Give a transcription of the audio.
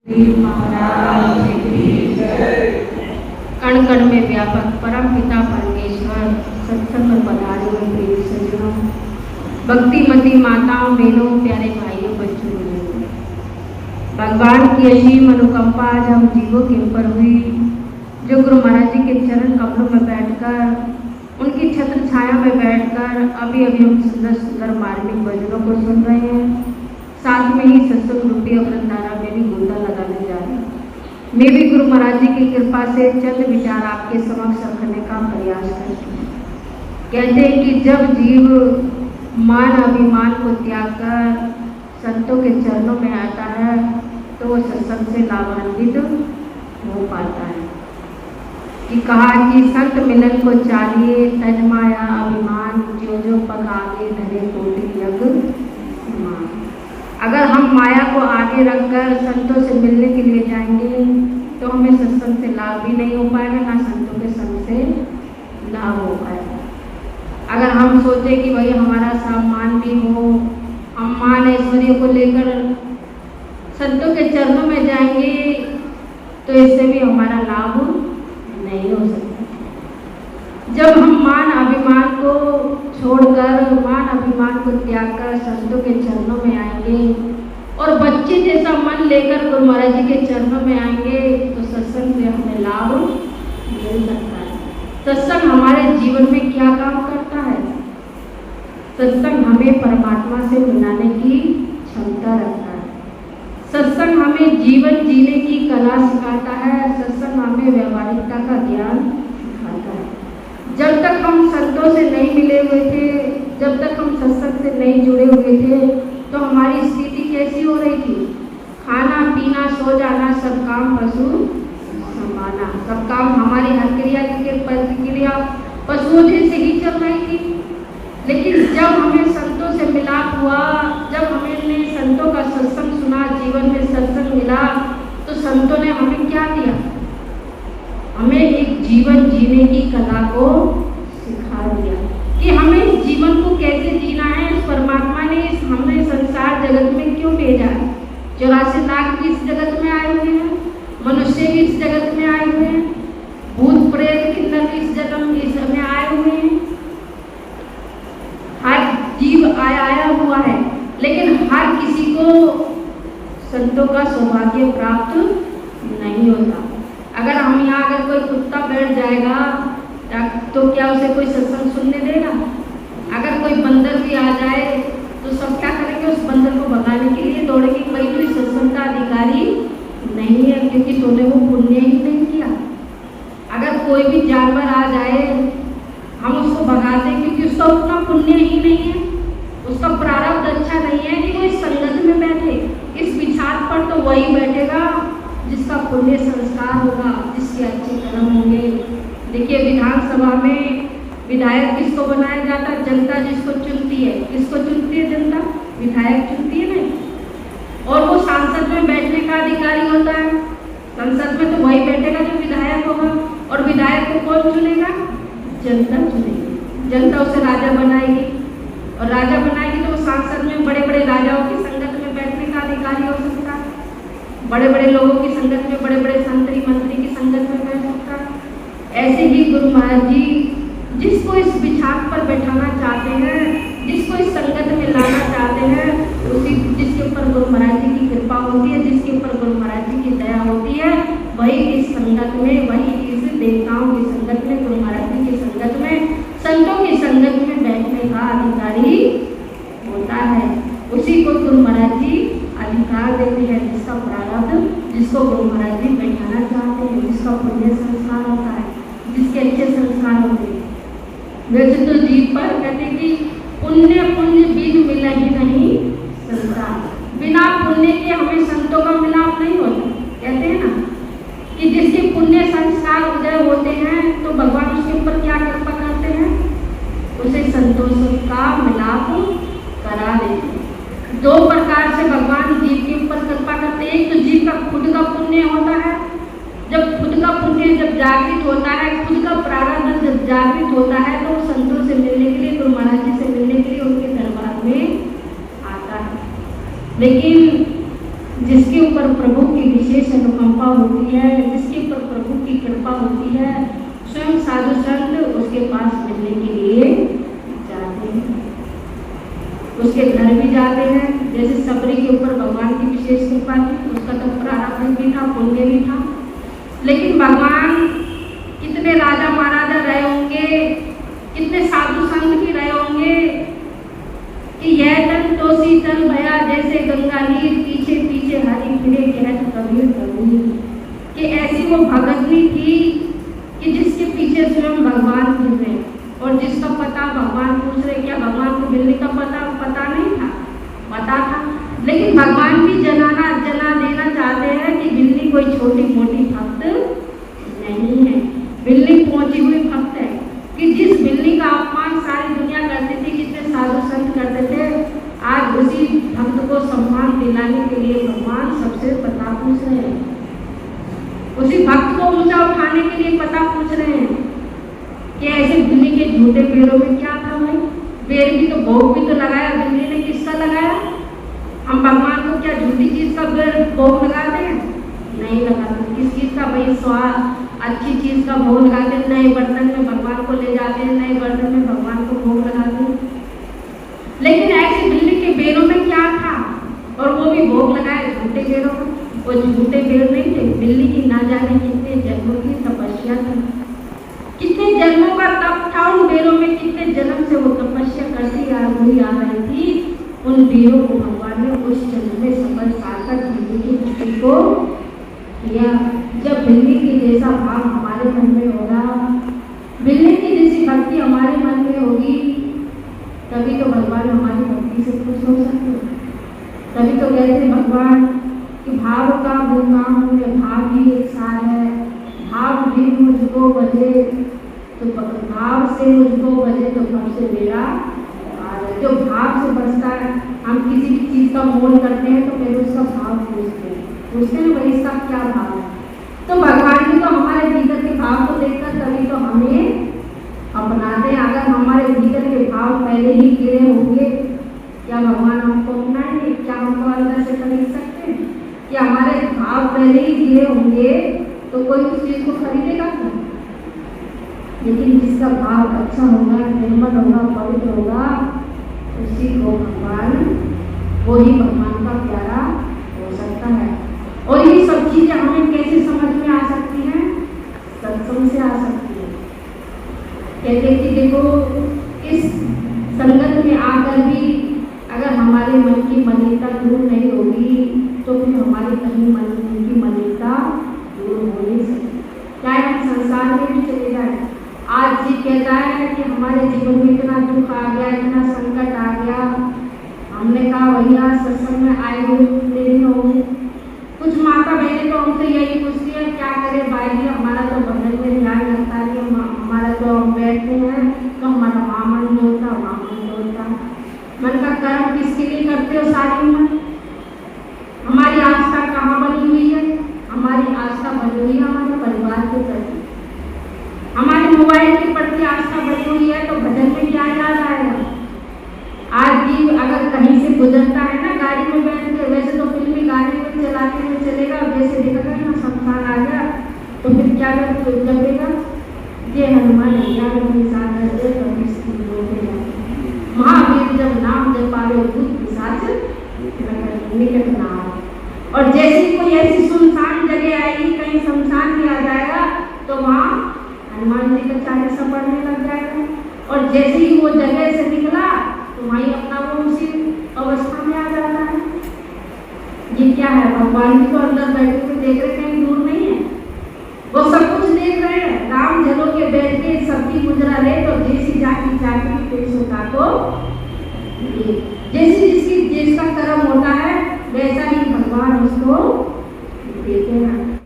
कण कण में व्यापक परम पिता परमेश्वर सत्संग में पधारे हुए प्रिय सज्जनों, भक्तिमती माताओं, बहनों, प्यारे भाइयों, बच्चों, भगवान की असीम अनुकंपा आज हम जीवों के ऊपर हुई, जो गुरु महाराज जी के चरण कमलों में बैठकर, उनकी छत्र छाया में बैठकर अभी अभी हम सुंदर सुंदर मार्मिक भजनों को सुन रहे हैं। साथ में ही सत्संग रूपी अमृतधारा में भी गोता लगाने जा रहे हैं। मैं भी गुरु महाराज जी की कृपा से चंद विचार आपके समक्ष रखने का प्रयास करती हूँ। कहते हैं कि जब जीव मान अभिमान को त्याग कर संतों के चरणों में आता है तो वो सत्संग से लाभान्वित हो पाता है। कि कहा कि संत मिलन को चाहिए तज माया अभिमान, जो जो पग आगे धरे कोटि यज्ञ समान। अगर हम माया को आगे रखकर संतों से मिलने के लिए जाएंगे तो हमें सत्संग से लाभ भी नहीं हो पाएगा, ना संतों के संग से लाभ हो पाएगा। अगर हम सोचे कि भाई हमारा सम्मान भी हो, हम मान ऐश्वर्य को लेकर संतों के चरणों में जाएंगे तो इससे भी हमारा लाभ नहीं हो सकता। जब हम मान अभिमान को छोड़कर, मान अभिमान को त्याग कर संतों के चरणों में आएंगे और बच्चे जैसा मन लेकर गुरु महाराज जी के चरणों में आएंगे तो सत्संग से हमें लाभ मिल सकता है। सत्संग हमारे जीवन में क्या काम करता है? सत्संग हमें परमात्मा से मिलाने की क्षमता रखता है। सत्संग हमें जीवन जीने की कला सिखाता है। सत्संग हमें व्यवहारिकता का ज्ञान सिखाता है। जब तक हम संतों से नहीं मिले हुए थे, जब तक हम सत्संग से नहीं जुड़े हुए थे तो हमारी स्थिति कैसी हो रही थी? खाना पीना सो जाना, सब काम पशु संभालना, सब काम हमारी हर क्रिया की प्रतिक्रिया पशुओं जैसे ही चल रही थी। लेकिन जब हमें संतों से मिलाप हुआ, जब हमने संतों का सत्संग सुना, जीवन में सत्संग मिला, तो संतों ने हमें क्या दिया? हमें एक जीवन जीने की कला को सिखा दिया कि हमें जीवन को कैसे जीना है। इस परमात्मा ने हमें संसार जगत में क्यों भेजा है? 84 लाख भी इस जगत में आए हुए हैं, मनुष्य भी इस जगत में आए हुए हैं, भूत प्रेत किन्नर भी इस जगत में आए हुए हैं। हर जीव आया हुआ है, लेकिन हर किसी को संतों का सौभाग्य प्राप्त नहीं होता। अगर हम यहाँ अगर कोई कुत्ता बैठ जाएगा तो क्या उसे कोई सत्संग सुनने देगा? अगर कोई बंदर भी आ जाए तो सब क्या करेंगे? उस बंदर को भगाने के लिए दौड़ेंगे। कोई भी सत्संग का अधिकारी नहीं है, क्योंकि तूने वो पुण्य ही नहीं किया। अगर कोई भी जानवर आ जाए हम उसको भगाते हैं क्योंकि उसका उतना पुण्य ही नहीं है, उसका प्रारब्ध अच्छा नहीं है कि वो इस संगत में बैठे। इस विचार पर तो वही बैठेगा जिसका पुण्य संस्कार होगा, जिसके अच्छे कर्म होंगे। देखिए विधानसभा में विधायक किसको बनाया जाता है? जनता जिसको चुनती है। किसको चुनती है? जनता। विधायक चुनती है नहीं। और वो सांसद में बैठने का अधिकारी होता है। संसद में तो वही बैठेगा जो विधायक होगा। और विधायक को कौन चुनेगा? जनता चुनेगी। जनता उसे राजा बनाएगी और राजा बनाएगी तो वो सांसद में बड़े बड़े राजाओं की संगत में बैठने का अधिकारी हो सकता है, बड़े बड़े लोगों की संगत में, बड़े बड़े संतरी मंत्री की संगत में बैठ सकता है। ऐसे ही गुरु महाराज जी जिसको इस बिछान पर बैठाना चाहते हैं, जिसको इस संगत में लाना चाहते हैं, उसी जिसके ऊपर गुरु महाराज जी की कृपा होती है, जिसके ऊपर गुरु महाराज जी की दया होती है, वही इस संगत में, वही इस देवताओं की संगत में, गुरु महाराज जी की संगत में, संतों की संगत में बैठने का अधिकारी होता है। उसी को गुरु महाराज जी अधिकार देते हैं, जिसका प्रारब्ध, जिसको गुरु महाराज जी बैठाना चाहते हैं, जिसका पुण्य संस्कार होता है, जिसके अच्छे संस्कार होते हैं। वैसे तो जीव पर कहते हैं कि पुण्य बिन मिला ही नहीं संसार। बिना पुण्य के हमें संतों का मिलाप नहीं होता। कहते हैं ना कि जिसके पुण्य संस्कार उदय होते हैं तो भगवान उसके ऊपर क्या कृपा करते हैं? उसे संतों का मिलाप करा देते हैं। दो प्रकार से भगवान जीव के ऊपर कृपा करते हैं। एक तो जीव का खुद का पुण्य होता है। जब खुद का पुण्य जब जागृत होता है, खुद का प्रारब्ध जब जागृत होता है तो संतों से मिलने के लिए, गुरु महाराज जी से मिलने के लिए उनके दरबार में आता है। लेकिन जिसके ऊपर प्रभु की विशेष कृपा होती है, जिसके ऊपर प्रभु की कृपा होती है, स्वयं साधु संत उसके पास मिलने के लिए जाते हैं, उसके घर भी जाते हैं। जैसे सबरी के ऊपर भगवान की विशेष कृपा थी, उसका तो प्रारब्ध भी था, पुण्य भी था, लेकिन भगवान कितने राजा महाराजा रहे होंगे, कितने साधु संत भी रहे होंगे कि यह तन तो शीतल भया जैसे गंगा नीर, पीछे पीछे हरि फिरे कहत कबीर कबीर, कि ऐसी वो भगतनी थी कि जिसके पीछे स्वयं भगवान फिर रहे, और जिसका पता भगवान पूछ रहे, क्या भगवान को बिल्ली का पता नहीं था? पता था, लेकिन भगवान भी जना देना चाहते हैं कि बिल्ली कोई छोटी मोटी भक्त नहीं है, बिल्ली पहुंची हुई भक्त है, कि जिस बिल्ली का अपमान सारी दुनिया करती थी, कितने साधु संत करते थे, आज उसी भक्त को सम्मान दिलाने के लिए भगवान सबसे पता पूछ रहे हैं, उसी भक्त को ऊंचा उठाने के लिए पता पूछ रहे हैं कि ऐसे बिल्ली के झूठे पैरों में क्या था भाई? पैर भी तो भोग भी तो लगाया, बिल्ली ने किसका लगाया? हम भगवान को क्या झूठी चीज का भोग लगाते हैं? नहीं लगाते। किस चीज का भाई? स्वाद, अच्छी चीज का भोग लगाते हैं, नए बर्तन में भगवान को ले जाते हैं, नए बर्तन में भगवान को भोग लगाते हैं। लेकिन ऐसे बिल्ली के पैरों में क्या था? और वो भी भोग लगाए झूठे पैरों में। वो झूठे पैर नहीं थे, बिल्ली की ना जाने कितने जन्मों की तपस्या थी, कितने जन्मों का तप था उन पैरों में, कितने जन्म से वो तपस्या करती आ रही थी। उन पैरों को भगवान ने उस जन्म में सफल सार्थक बिल्ली की भक्ति को किया। जब बिल्ली के जैसा भाव हमारे मन में होगा, बिल्ली की जैसी भक्ति हमारे मन में होगी, तभी तो भगवान हमारी भक्ति से खुश हो सकते हैं। तभी तो कहते हैं भगवान कि भाव का मुकाम में भाव ही एक सार है, भाव भी मुझको बजे तो भाव से मुझको बजे तो भव से मेरा पार है। जो भाव से बचता है, हम किसी भी चीज का मोल करते हैं तो पहले उसका भाव पूछते हैं भाई इसका क्या भाव है। तो भगवान जी तो हमारे भीतर के भाव को देखकर तभी तो हमें अपनाते हैं। अगर हमारे भीतर के भाव पहले ही गिरे होंगे, क्या भगवान हमको अपनाएंगे? क्या हमको अंदर से खरीद सकते हैं? क्या हमारे भाव पहले ही गिरे होंगे तो कोई उस चीज को खरीदेगा नहीं। लेकिन जिसका भाव अच्छा होगा, निर्मल होगा, पवित्र होगा, उसी को भगवान, वो ही भगवान का प्यारा हो सकता है। और ये सब चीजें हमें कैसे समझ में आ सकती हैं? सत्संग से आ सकती है। कहते कि देखो, इस संगत में आकर भी अगर हमारे मन की मलिनता दूर नहीं होगी तो फिर हमारी कहीं मन की मलिनता दूर हो नहीं सकती। चाहे हम संसार में भी चले जाए, आज जी कहता है कि हमारे जीवन में इतना दुख आ गया, इतना संकट आ गया, हमने कहा भैया सत्संग में आए हुए कितने दिन हो गए। कुछ माता बहनें तो हमसे यही पूछती है, क्या करें भाई जी, हमारा तो भजन में ध्यान लगता नहीं, हमारा तो हम बैठते हैं तो हमारा वहाँ मन जोड़ता, वहाँ मन जोड़ता। मन का कर्म किसके लिए करते हो सारी उम्र? हमारी आस्था कहाँ बनी हुई है? हमारी आस्था बनी हुई है हमारे परिवार के प्रति, हमारे मोबाइल के प्रति आस्था बनी हुई है। तो भजन में क्या याद आएगा? आज भी अगर कहीं से गुजरता है ना गाड़ी में बैठ के, वैसे तो फिल्मी गाड़ी में चलाते हुए चलेगा, जैसे देखा ना शमशान आ गया तो फिर क्या लगेगा? ये हनुमान महावीर जब नाम जब पावे भूत पिशाच निकट ना आए। और जैसे ही कोई ऐसी सुनसान जगह आएगी, कहीं शमशान भी आ जाएगा तो वहाँ हनुमान जी का चालीसा पढ़ने लग जाएगा। और जैसे ही वो जगह से निकला तो वहीं अपना वो उसी अवस्था में आ जाता है। ये क्या है? भगवान जी को अंदर बैठे हुए देख रहे, कहीं दूर नहीं है, वो सब कुछ देख रहे हैं। राम जलों के बैठ के सबकी गुजरा ले तो जैसी जाकी चाकी पेश होता तो जैसी जिसका कर्म होता है वैसा ही भगवान उसको देते हैं।